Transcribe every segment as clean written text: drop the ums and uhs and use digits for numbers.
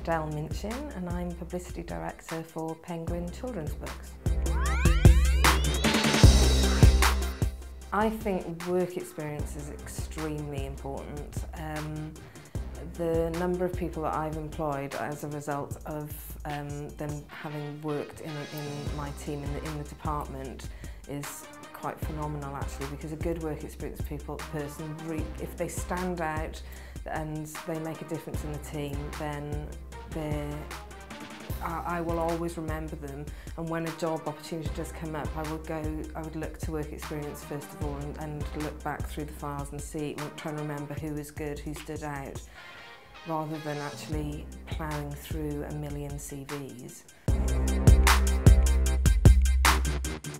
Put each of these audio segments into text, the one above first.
Adele Minchin and I'm Publicity Director for Penguin Children's Books. I think work experience is extremely important. The number of people that I've employed as a result of them having worked in my team in the department is quite phenomenal actually, because a good work experience person, if they stand out and they make a difference in the team, then I will always remember them, and when a job opportunity does come up, I would look to work experience first of all and look back through the files and try and remember who was good, who stood out, rather than actually ploughing through a million CVs.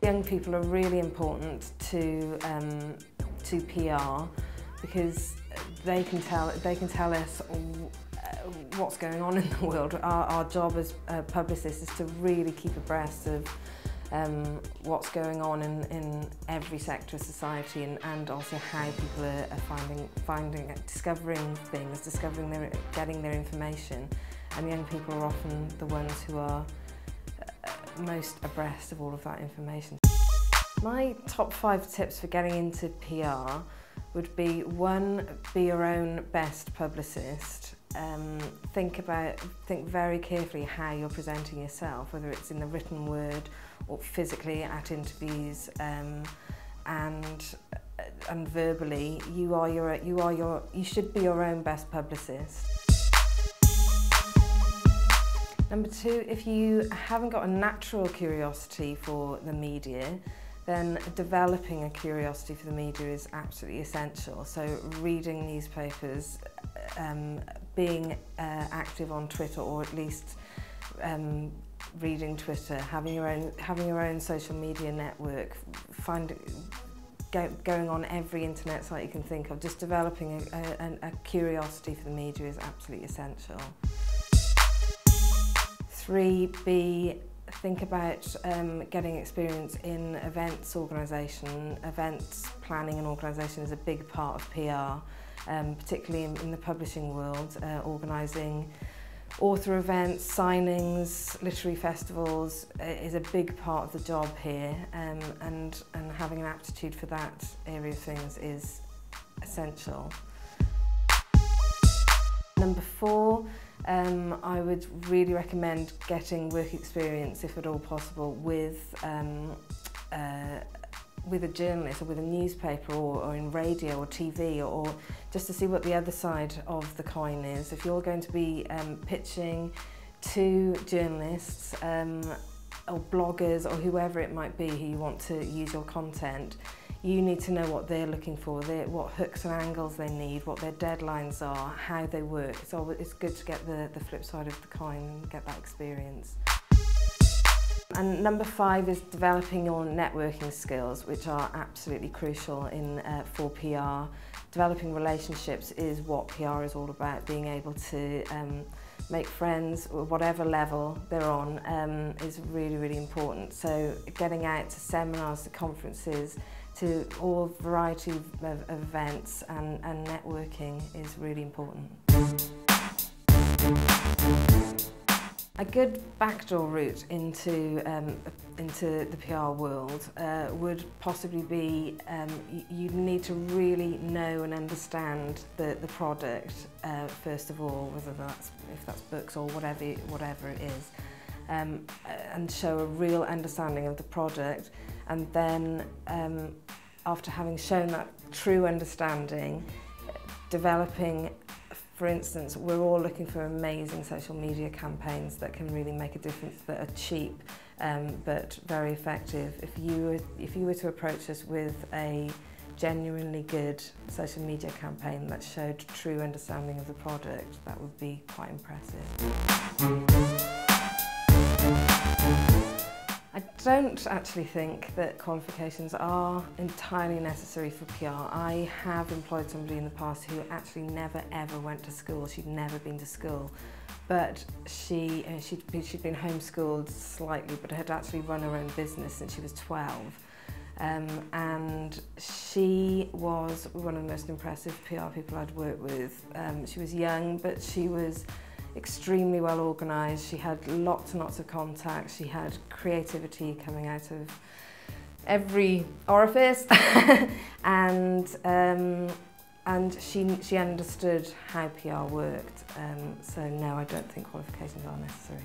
Young people are really important to PR because they can tell us what's going on in the world. Our job as publicists is to really keep abreast of what's going on in every sector of society, and also how people are discovering things, getting their information. And young people are often the ones who are most abreast of all of that information. My top 5 tips for getting into PR would be: 1, be your own best publicist. Think very carefully how you're presenting yourself, whether it's in the written word or physically at interviews, and verbally. You should be your own best publicist. Number 2, if you haven't got a natural curiosity for the media, then developing a curiosity for the media is absolutely essential. So reading newspapers, being active on Twitter, or at least reading Twitter, having your own social media network, going on every internet site you can think of. Just developing a curiosity for the media is absolutely essential. 3, think about getting experience in events organisation. Events planning and organisation is a big part of PR, particularly in the publishing world. Organising author events, signings, literary festivals is a big part of the job here, and having an aptitude for that area of things is essential. Number 4, I would really recommend getting work experience, if at all possible, with a journalist or with a newspaper, or in radio or TV, or just to see what the other side of the coin is. If you're going to be pitching to journalists or bloggers or whoever it might be who you want to use your content, you need to know what they're looking for, what hooks and angles they need, what their deadlines are, how they work. So it's good to get the flip side of the coin and get that experience. And number 5 is developing your networking skills, which are absolutely crucial for PR. Developing relationships is what PR is all about. Being able to make friends, whatever level they're on, is really, really important. So getting out to seminars, to conferences, to all variety of events and networking is really important. A good backdoor route into the PR world would possibly be you need to really know and understand the product first of all, if that's books or whatever it is, and show a real understanding of the product, and then after having shown that true understanding, developing. For instance, we're all looking for amazing social media campaigns that can really make a difference, that are cheap but very effective. If you were to approach us with a genuinely good social media campaign that showed true understanding of the product, that would be quite impressive. I don't actually think that qualifications are entirely necessary for PR. I have employed somebody in the past who actually never ever went to school. She'd never been to school, but she'd been homeschooled slightly, but had actually run her own business since she was 12. And she was one of the most impressive PR people I'd worked with. She was young, but she was extremely well organised. She had lots and lots of contacts. She had creativity coming out of every orifice, and she understood how PR worked. So no, I don't think qualifications are necessary.